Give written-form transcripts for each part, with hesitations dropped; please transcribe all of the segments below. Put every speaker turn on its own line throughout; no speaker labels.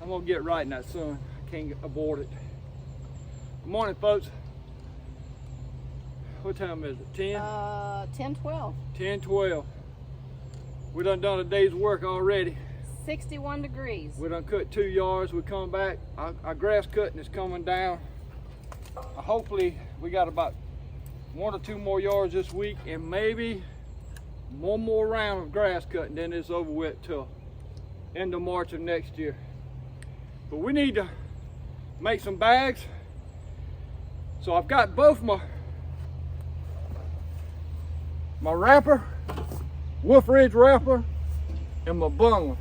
I'm gonna get right in that sun. I can't abort it. Good morning, folks. What time is it? 10?
10:12.
10:12. We done a day's work already.
61 degrees.
We done cut 2 yards. We come back. Our grass cutting is coming down. Hopefully we got about 1 or 2 more yards this week, and maybe one more round of grass cutting, then it's over with till end of March of next year. But we need to make some bags. So I've got both my wrapper, Wolfe Ridge wrapper, and my bungler.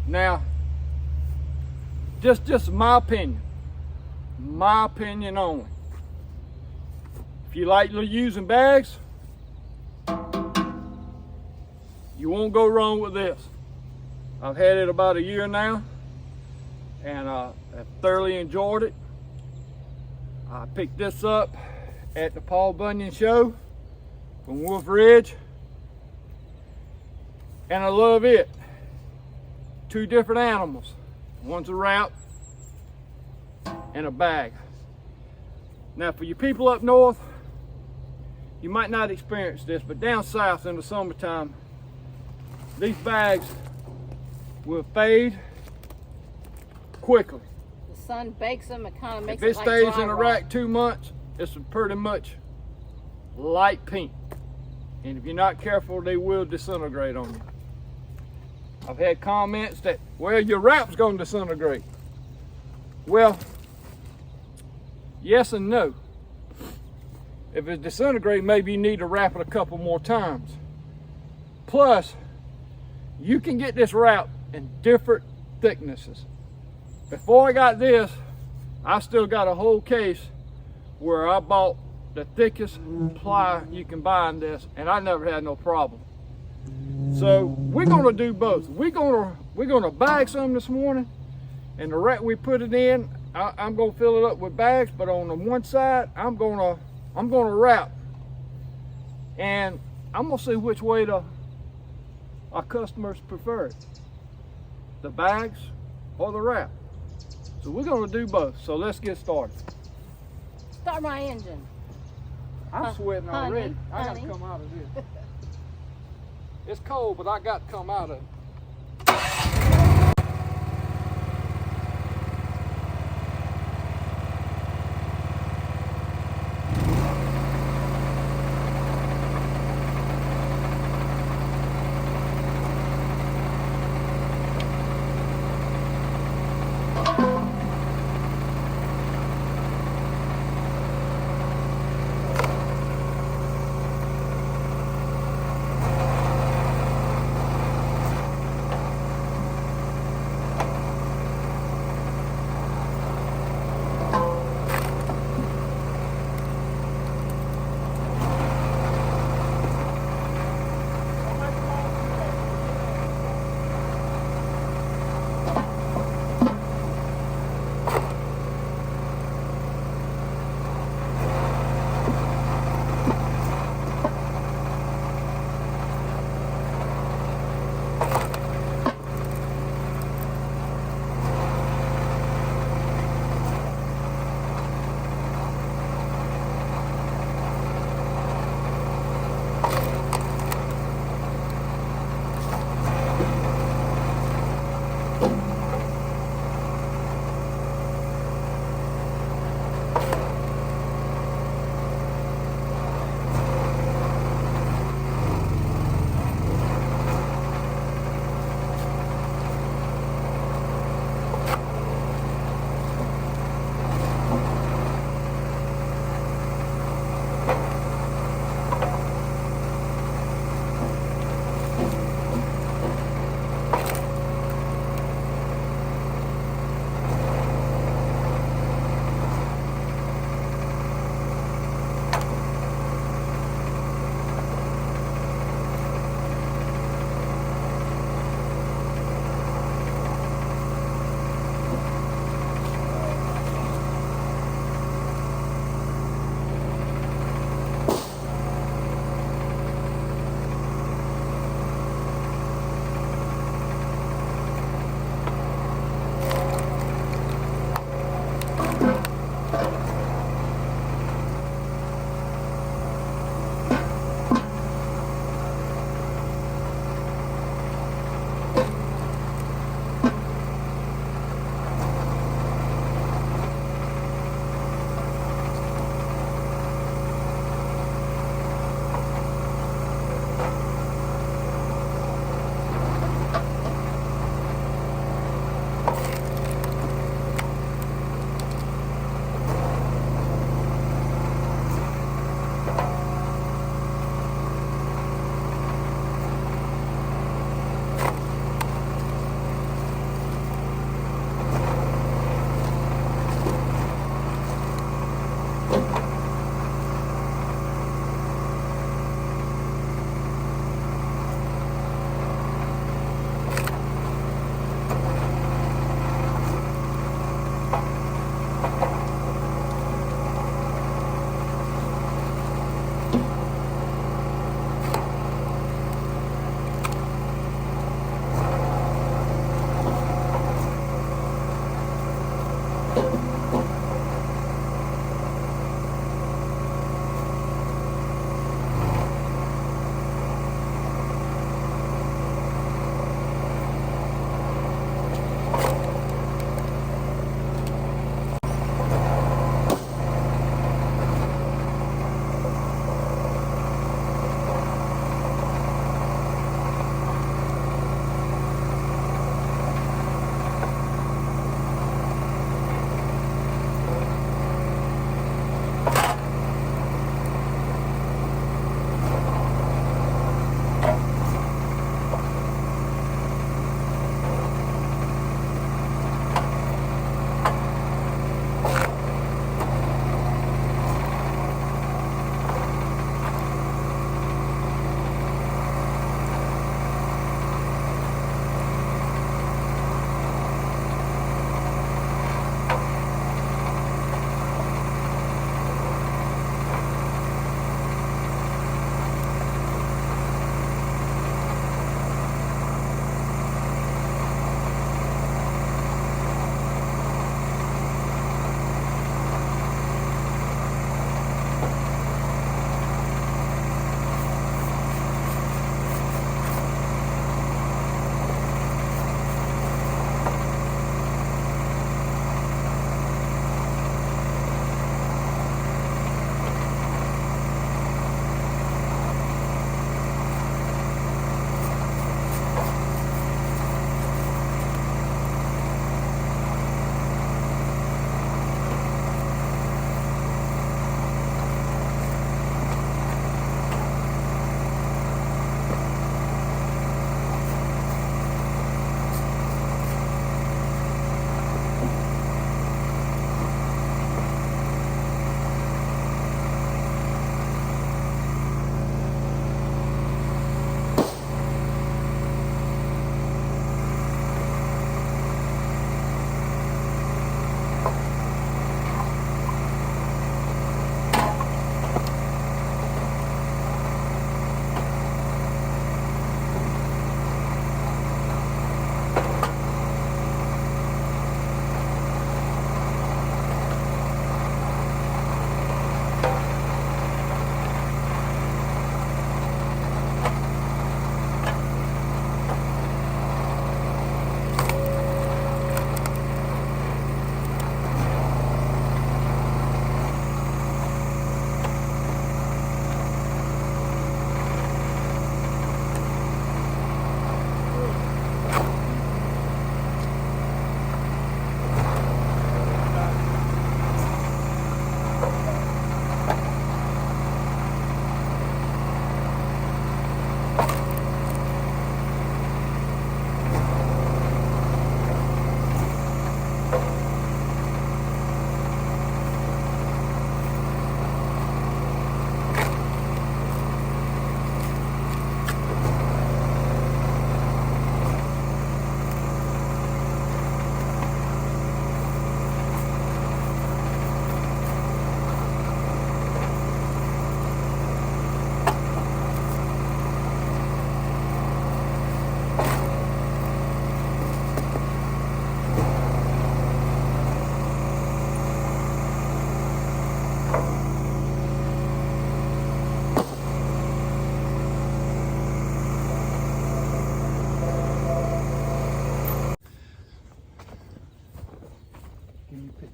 Now, just my opinion only. If you like using bags, you won't go wrong with this. I've had it about a year now, and I've thoroughly enjoyed it. I picked this up at the Paul Bunyan show from Wolfe Ridge, and I love it. 2 different animals. One's a wrap and a bag. Now for you people up north, you might not experience this, but down south in the summertime, these bags will fade quickly.
The sun bakes them, it kind of makes
If it
like
stays
dry
in a
rot.
rack 2 months, it's pretty much light pink. And if you're not careful, they will disintegrate on you. I've had comments that, well, your wrap's gonna disintegrate. Well, yes and no. If it's disintegrating, maybe you need to wrap it a couple more times. Plus, you can get this wrap in different thicknesses. Before I got this, I still got a whole case where I bought the thickest ply you can buy in this, and I never had no problem. So we're gonna do both. We're gonna bag some this morning, and the rack we put it in, I'm gonna fill it up with bags, but on the one side, I'm gonna wrap, and I'm gonna see which way our customers prefer it, the bags or the wrap. So we're gonna do both. So let's get started.
Start my engine.
I'm sweating
honey,
already. I gotta
honey.
come out of this. It's cold, but I got to come out of it.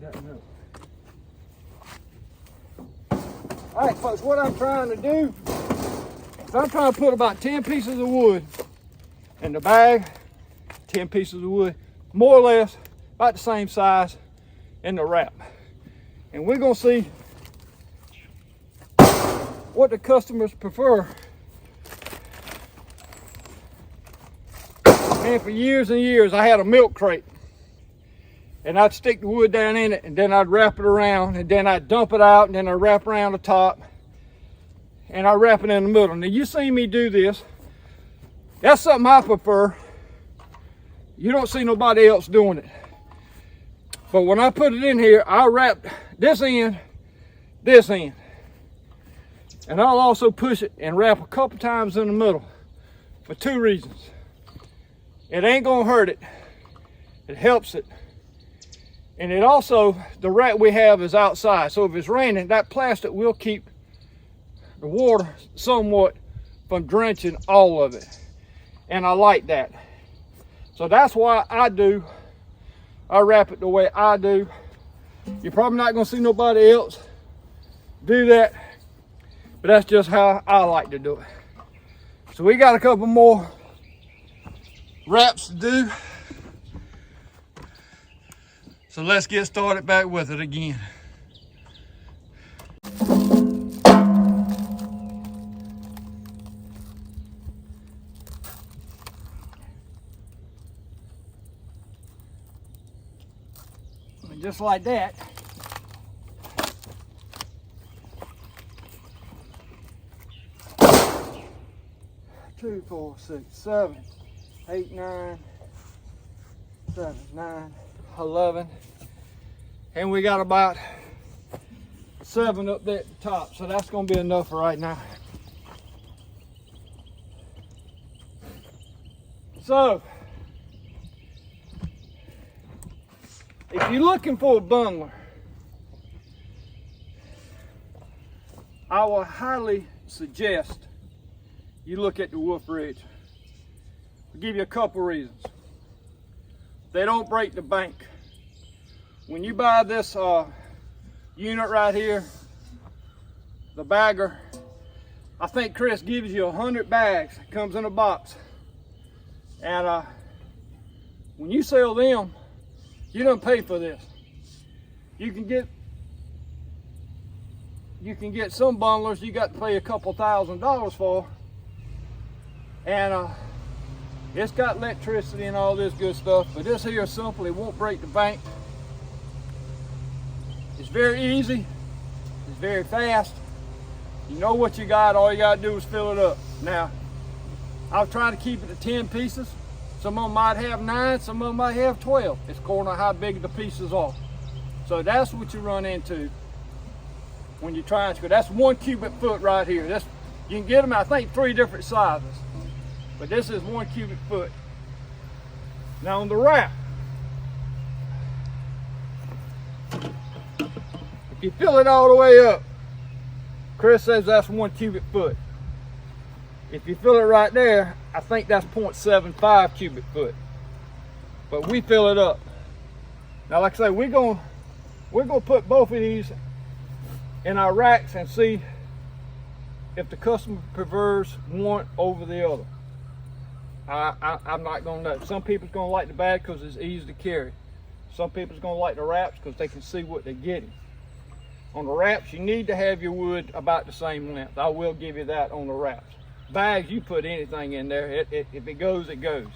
that note. All right, folks, what I'm trying to do is I'm trying to put about 10 pieces of wood in the bag, 10 pieces of wood, more or less about the same size in the wrap. And we're gonna see what the customers prefer. And for years and years, I had a milk crate. And I'd stick the wood down in it, and then I'd wrap it around, and then I'd dump it out, and then I'd wrap around the top, and I'd wrap it in the middle. Now, you see me do this. That's something I prefer. You don't see nobody else doing it. But when I put it in here, I wrap this end. And I'll also push it and wrap a couple times in the middle for two reasons. It ain't gonna hurt it. It helps it. And it also, the wrap we have is outside. So if it's raining, that plastic will keep the water somewhat from drenching all of it. And I like that. So that's why I wrap it the way I do. You're probably not gonna see nobody else do that, but that's just how I like to do it. So we got a couple more wraps to do. So let's get started back with it again. And just like that, two, 4, 6, 7, 8, 9, 7, 9, 11, and we got about 7 up there at the top, so that's going to be enough for right now. So if you're looking for a bundler, I will highly suggest you look at the Wolfe Ridge. I'll give you a couple reasons. They don't break the bank. When you buy this unit right here, the bagger, I think Chris gives you 100 bags. It comes in a box. And when you sell them, you don't pay for this. You can get some bundlers you got to pay a couple $1,000s for. And it's got electricity and all this good stuff, but this here simply won't break the bank. It's very easy, it's very fast. You know what you got, all you gotta do is fill it up. Now, I'll try to keep it to 10 pieces. Some of them might have 9, some of them might have 12. It's according to how big the pieces are. So that's what you run into when you're trying to. That's 1 cubic foot right here. You can get them, I think, 3 different sizes. But this is 1 cubic foot. Now on the wrap, if you fill it all the way up, Chris says that's 1 cubic foot. If you fill it right there, I think that's 0.75 cubic foot. But we fill it up. Now, like I say, we're gonna put both of these in our racks and see if the customer prefers one over the other. I'm not gonna know. Some people's gonna like the bag because it's easy to carry. Some people's gonna like the wraps because they can see what they're getting. On the wraps, you need to have your wood about the same length. I will give you that on the wraps. Bags, you put anything in there. If it goes, it goes.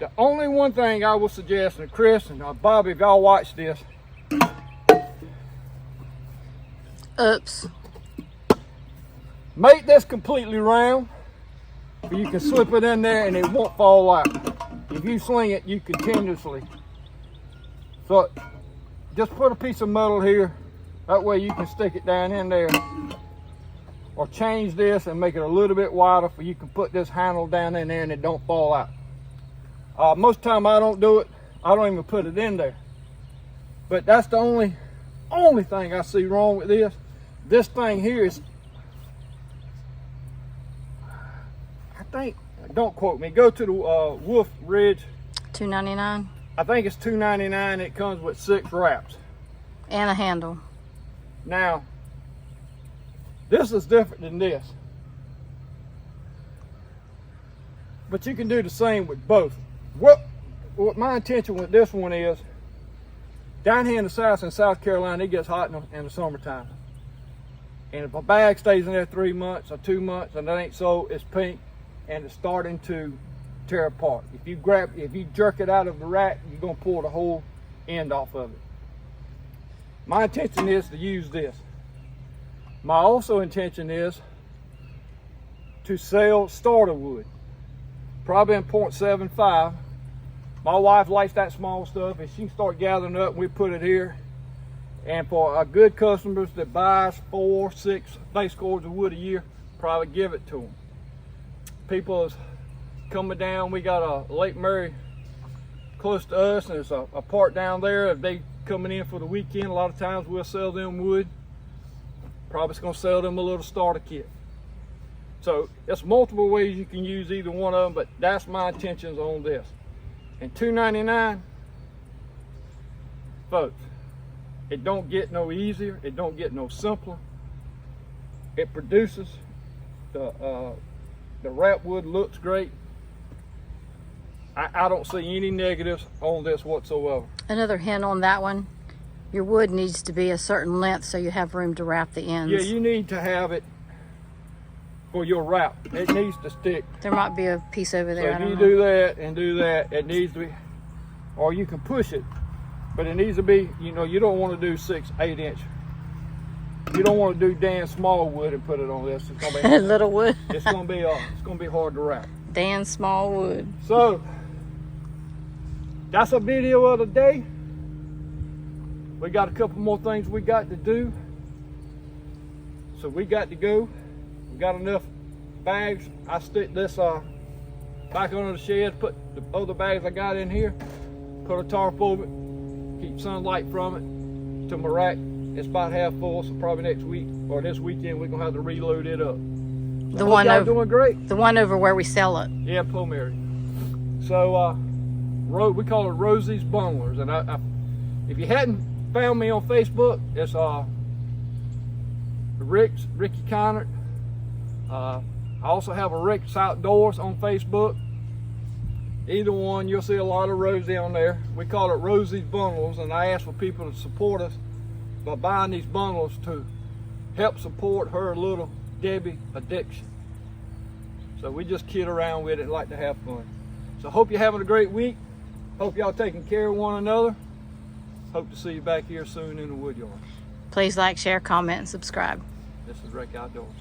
The only one thing I will suggest, and Chris and Bobby, if y'all watch this.
Oops.
Make this completely round. You can slip it in there and it won't fall out. If you sling it, you continuously. So just put a piece of metal here. That way you can stick it down in there. Or change this and make it a little bit wider so you can put this handle down in there and it don't fall out. Most of the time I don't do it. I don't even put it in there. But that's the only thing I see wrong with this. This thing here is, I think, don't quote me, go to the Wolfe Ridge.
$2.99.
I think it's $2.99. It comes with 6 wraps.
And a handle.
Now, this is different than this. But you can do the same with both. What my intention with this one is, down here in the South, in South Carolina, it gets hot in the summertime. And if a bag stays in there 3 months or 2 months and it ain't sold, it's pink and it's starting to tear apart. If you jerk it out of the rack, you're gonna pull the whole end off of it. My intention is to use this. My also intention is to sell starter wood, probably in 0.75. My wife likes that small stuff, and she can start gathering up, and we put it here. And for our good customers that buys 4, 6 base cords of wood a year, probably give it to them. People is coming down. We got a Lake Mary close to us, and there's a part down there. If they coming in for the weekend, a lot of times we'll sell them wood. Probably gonna sell them a little starter kit. So there's multiple ways you can use either one of them, but that's my intentions on this. And $2.99, folks, it don't get no easier, it don't get no simpler. It produces, the wrap wood looks great. I don't see any negatives on this whatsoever.
Another hint on that one, your wood needs to be a certain length so you have room to wrap the ends.
Yeah, you need to have it for your wrap. It needs to stick.
There might be a piece over there.
So if you do that and do that, it needs to be, or you can push it, but it needs to be, you know, you don't want to do 6, 8 inch. You don't want to do Dan Small wood and put it on this. It's gonna be
little wood.
it's gonna be hard to wrap.
Dan Small wood.
So that's a video of the day. We got a couple more things we got to do. So we got to go. We got enough bags. I stick this back under the shed, put the other bags I got in here, put a tarp over it, keep sunlight from it to my rack. It's about half full, so probably next week or this weekend we're gonna have to reload it up.
The one over,
doing great.
The one over where we sell it.
Yeah, Pomeri. So we call it Rosie's Bundlers, and if you hadn't found me on Facebook, it's Ricky Connert. I also have a Rick's Outdoors on Facebook. Either one, you'll see a lot of Rosie on there. We call it Rosie's Bundles, and I ask for people to support us by buying these bundles to help support her little Debbie addiction. So we just kid around with it and like to have fun. So hope you're having a great week. Hope y'all taking care of one another. Hope to see you back here soon in the wood yard.
Please like, share, comment, and subscribe.
This is Rick Outdoors.